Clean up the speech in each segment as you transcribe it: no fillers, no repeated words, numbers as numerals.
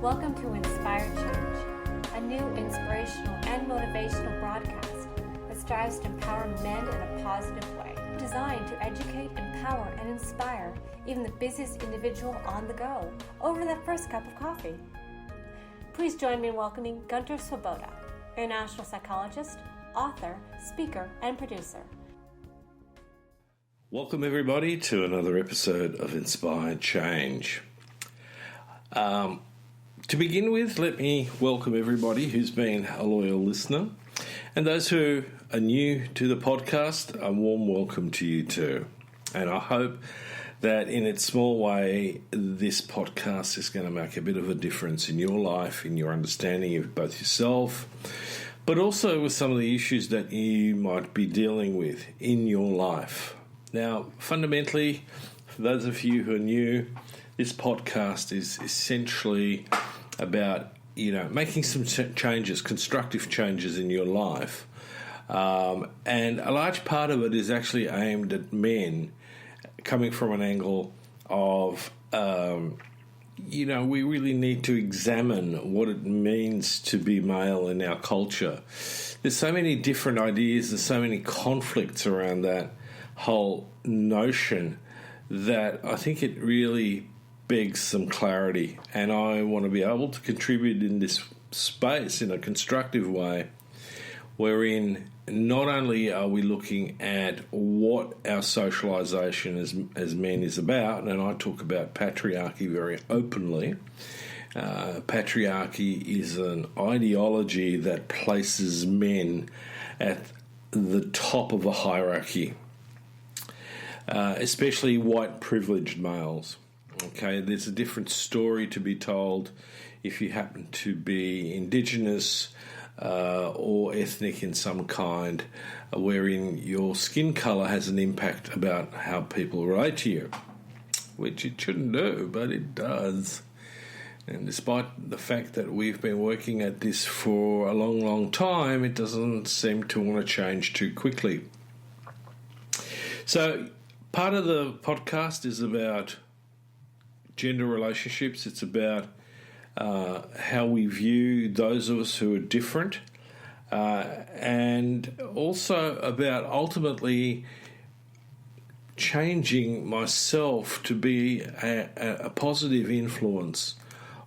Welcome to Inspired Change, a new inspirational and motivational broadcast that strives to empower men in a positive way, designed to educate, empower, and inspire even the busiest individual on the go over that first cup of coffee. Please join me in welcoming Gunter, international psychologist, author, speaker, and producer. Welcome everybody to another episode of Inspired Change. To begin with, let me welcome everybody who's been a loyal listener, and those who are new to the podcast, a warm welcome to you too. And I hope that in its small way, this podcast is going to make a bit of a difference in your life, in your understanding of both yourself, but also with some of the issues that you might be dealing with in your life. Now, fundamentally, for those of you who are new, this podcast is essentially about, making some changes, constructive changes in your life. And a large part of it is actually aimed at men, coming from an angle of, we really need to examine what it means to be male in our culture. There's so many different ideas and so many conflicts around that whole notion that I think it really begs some clarity, and I want to be able to contribute in this space in a constructive way, wherein not only are we looking at what our socialization as men is about, and I talk about patriarchy very openly. Patriarchy is an ideology that places men at the top of a hierarchy, especially white privileged males. Okay, there's a different story to be told if you happen to be indigenous or ethnic in some kind, wherein your skin colour has an impact about how people relate to you, which it shouldn't do, but it does. And despite the fact that we've been working at this for a long, long time, it doesn't seem to want to change too quickly. So part of the podcast is about gender relationships. It's about how we view those of us who are different, and also about ultimately changing myself to be a positive influence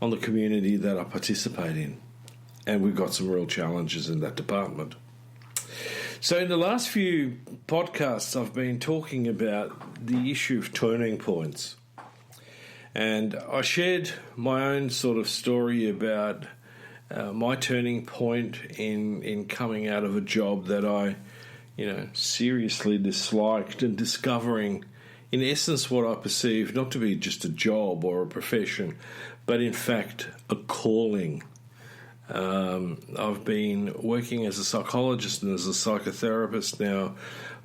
on the community that I participate in. And we've got some real challenges in that department. So in the last few podcasts, I've been talking about the issue of turning points. And I shared my own sort of story about my turning point in coming out of a job that I, seriously disliked, and discovering, in essence, what I perceived not to be just a job or a profession, but in fact a calling. I've been working as a psychologist and as a psychotherapist now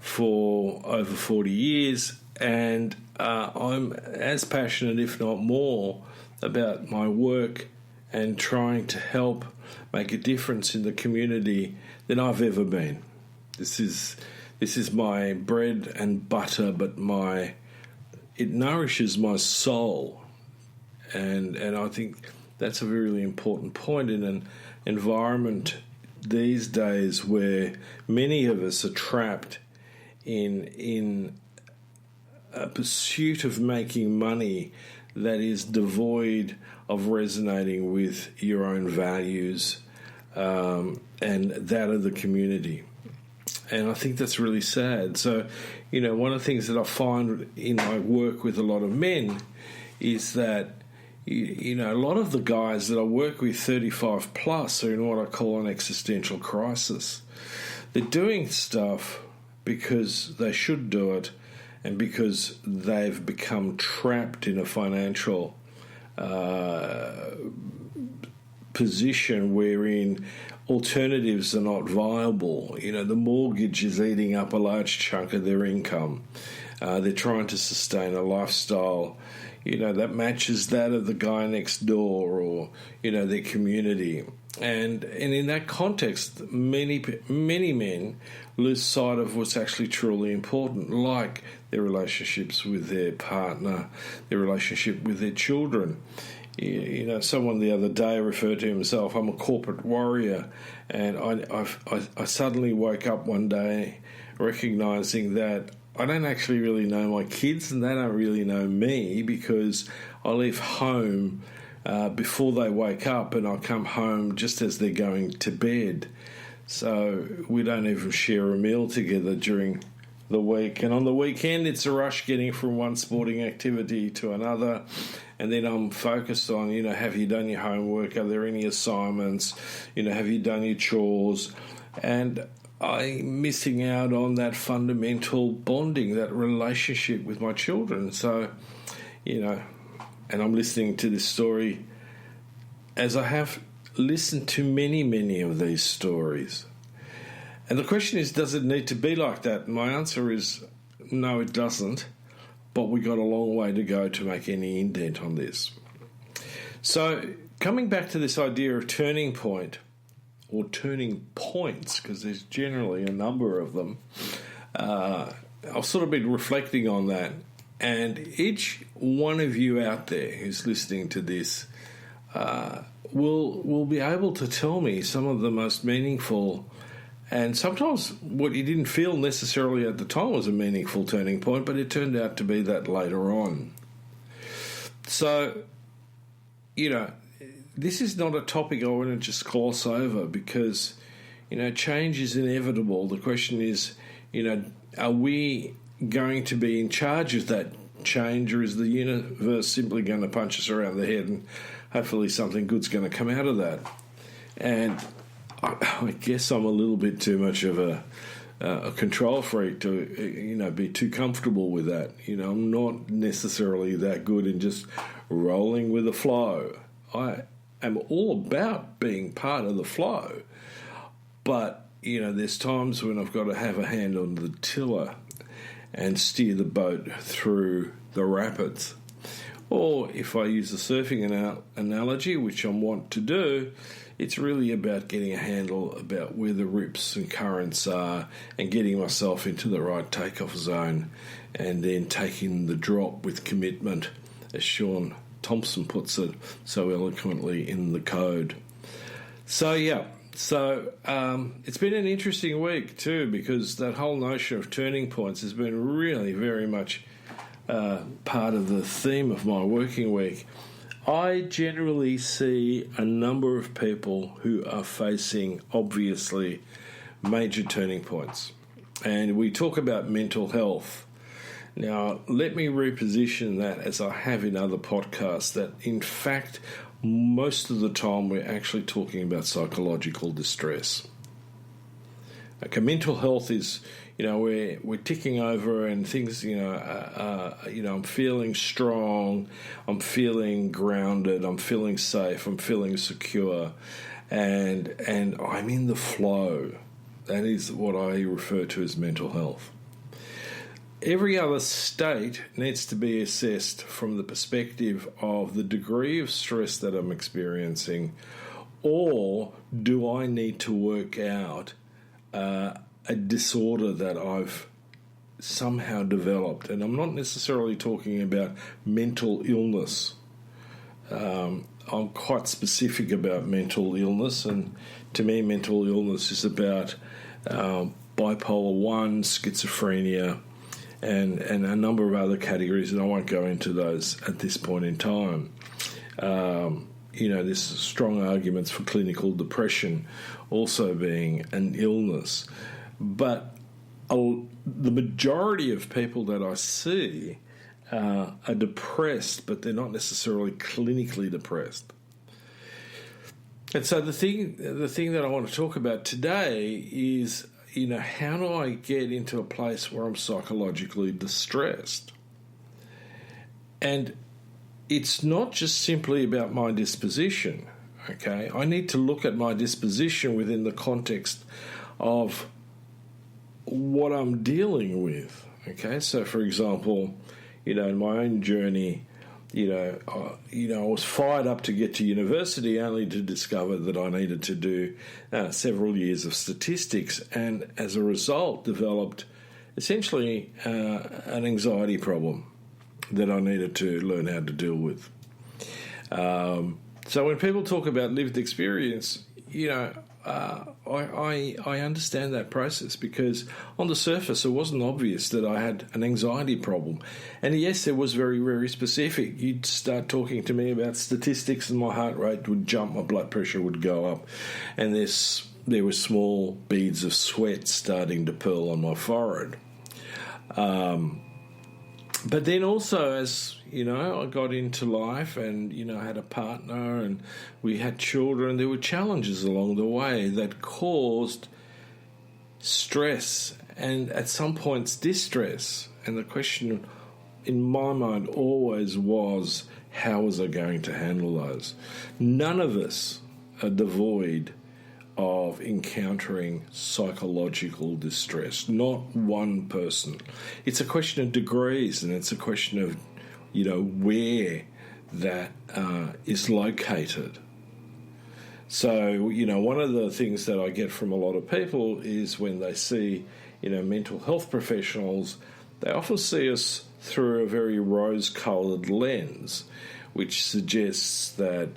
for over 40 years, and I'm as passionate, if not more, about my work and trying to help make a difference in the community than I've ever been. This is my bread and butter, but it nourishes my soul, and I think that's a really important point in an environment these days where many of us are trapped in a pursuit of making money that is devoid of resonating with your own values and that of the community. And I think that's really sad. So, one of the things that I find in my work with a lot of men is that, a lot of the guys that I work with 35 plus are in what I call an existential crisis. They're doing stuff because they should do it, and because they've become trapped in a financial position wherein alternatives are not viable. The mortgage is eating up a large chunk of their income. They're trying to sustain a lifestyle, that matches that of the guy next door or, their community. And in that context, many men lose sight of what's actually truly important, like their relationships with their partner, their relationship with their children. Someone the other day referred to himself, I'm a corporate warrior, and I suddenly woke up one day recognising that I don't actually really know my kids and they don't really know me, because I leave home before they wake up and I come home just as they're going to bed. So we don't even share a meal together during the week. And on the weekend, it's a rush getting from one sporting activity to another. And then I'm focused on, have you done your homework? Are there any assignments? Have you done your chores? And I'm missing out on that fundamental bonding, that relationship with my children. So, and I'm listening to this story as I have listened to many, many of these stories. And the question is, does it need to be like that? And my answer is, no, it doesn't. But we got a long way to go to make any indent on this. So, coming back to this idea of turning point, or turning points, because there's generally a number of them, I've sort of been reflecting on that. And each one of you out there who's listening to this will be able to tell me some of the most meaningful, and sometimes what you didn't feel necessarily at the time was a meaningful turning point, but it turned out to be that later on. So, this is not a topic I want to just gloss over, because, change is inevitable. The question is, are we going to be in charge of that change, or is the universe simply going to punch us around the head and hopefully something good's going to come out of that? And I guess I'm a little bit too much of a control freak to, be too comfortable with that. I'm not necessarily that good in just rolling with the flow. I am all about being part of the flow, but, there's times when I've got to have a hand on the tiller and steer the boat through the rapids. Or if I use the surfing analogy, which I'm wont to do, it's really about getting a handle about where the rips and currents are and getting myself into the right takeoff zone, and then taking the drop with commitment, as Sean Thompson puts it so eloquently in the code. So, it's been an interesting week too, because that whole notion of turning points has been really very much part of the theme of my working week. I generally see a number of people who are facing, obviously, major turning points. And we talk about mental health. Now, let me reposition that, as I have in other podcasts, that in fact, most of the time we're actually talking about psychological distress. Okay, mental health is, we're ticking over and things, I'm feeling strong, I'm feeling grounded, I'm feeling safe, I'm feeling secure, and I'm in the flow. That is what I refer to as mental health. Every other state needs to be assessed from the perspective of the degree of stress that I'm experiencing, or do I need to work out a disorder that I've somehow developed. And I'm not necessarily talking about mental illness. I'm quite specific about mental illness, and to me mental illness is about bipolar 1, schizophrenia, and a number of other categories, and I won't go into those at this point in time. There's strong arguments for clinical depression also being an illness. But the majority of people that I see are depressed, but they're not necessarily clinically depressed. And so the thing that I want to talk about today is, how do I get into a place where I'm psychologically distressed? And it's not just simply about my disposition, okay? I need to look at my disposition within the context of what I'm dealing with, okay? So, for example, in my own journey, I was fired up to get to university, only to discover that I needed to do several years of statistics, and as a result developed essentially an anxiety problem that I needed to learn how to deal with. So when people talk about lived experience, I understand that process, because on the surface it wasn't obvious that I had an anxiety problem. And yes, it was very, very specific. You'd start talking to me about statistics and my heart rate would jump, my blood pressure would go up, and there were small beads of sweat starting to purl on my forehead. But then also, as I got into life and, I had a partner and we had children, there were challenges along the way that caused stress and at some points distress. And the question in my mind always was, how was I going to handle those? None of us are devoid of encountering psychological distress. Not one person. It's a question of degrees, and it's a question of, where that is located. So, one of the things that I get from a lot of people is when they see, mental health professionals, they often see us through a very rose-coloured lens, which suggests that,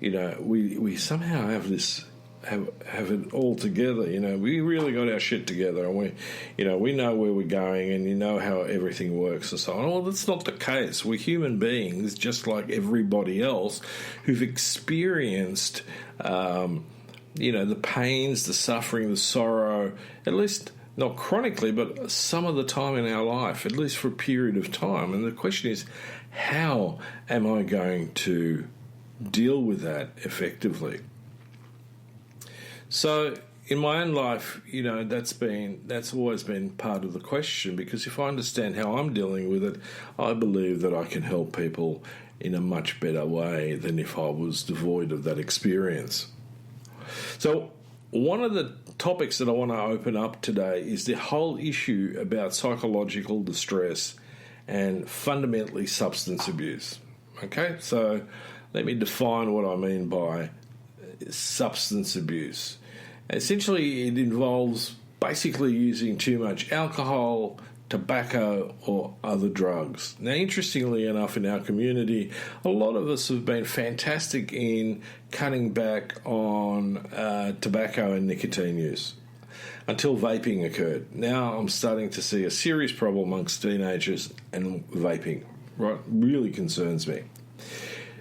we somehow have this have it all together. We really got our shit together, and we know where we're going, and how everything works and so on. Well, that's not the case. We're human beings, just like everybody else, who've experienced, the pains, the suffering, the sorrow, at least not chronically, but some of the time in our life, at least for a period of time. And the question is, how am I going to deal with that effectively? So in my own life, that's always been part of the question, because if I understand how I'm dealing with it, I believe that I can help people in a much better way than if I was devoid of that experience. So one of the topics that I want to open up today is the whole issue about psychological distress and fundamentally substance abuse. Okay, so let me define what I mean by substance abuse. Essentially, it involves basically using too much alcohol, tobacco, or other drugs. Now, interestingly enough, in our community, a lot of us have been fantastic in cutting back on tobacco and nicotine use until vaping occurred. Now I'm starting to see a serious problem amongst teenagers, and vaping, right, really concerns me.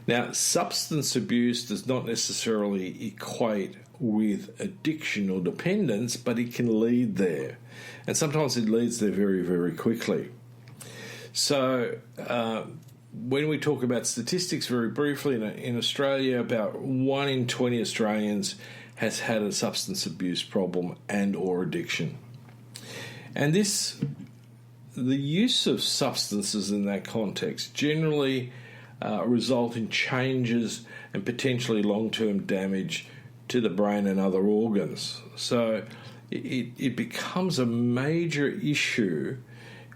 Now, substance abuse does not necessarily equate with addiction or dependence, but it can lead there. And sometimes it leads there very, very quickly. So when we talk about statistics very briefly, in Australia, about 1 in 20 Australians has had a substance abuse problem and or addiction. And the use of substances in that context generally result in changes and potentially long-term damage to the brain and other organs. So it becomes a major issue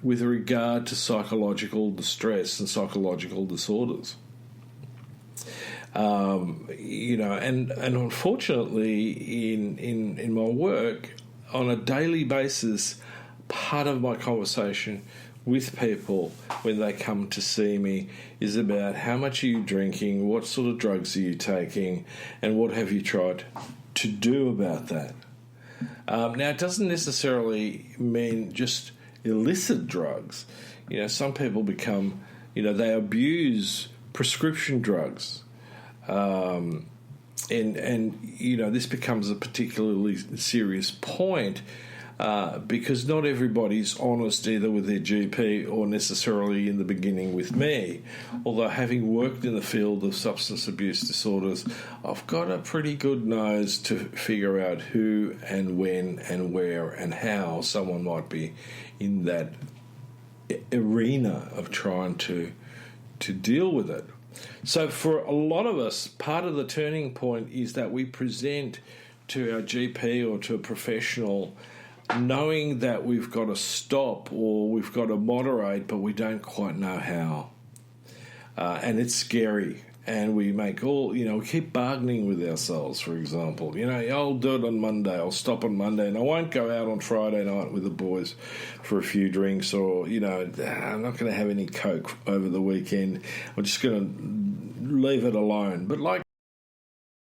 with regard to psychological distress and psychological disorders. And unfortunately, in my work, on a daily basis, part of my conversation with people when they come to see me is about how much are you drinking, what sort of drugs are you taking, and what have you tried to do about that. Now, it doesn't necessarily mean just illicit drugs. Some people become, they abuse prescription drugs. And this becomes a particularly serious point because not everybody's honest either with their GP or necessarily in the beginning with me. Although having worked in the field of substance abuse disorders, I've got a pretty good nose to figure out who and when and where and how someone might be in that arena of trying to deal with it. So for a lot of us, part of the turning point is that we present to our GP or to a professional knowing that we've got to stop or we've got to moderate, but we don't quite know how. And it's scary. And we make we keep bargaining with ourselves, for example. I'll do it on Monday, I'll stop on Monday, and I won't go out on Friday night with the boys for a few drinks, or, I'm not going to have any Coke over the weekend. I'm just going to leave it alone. But like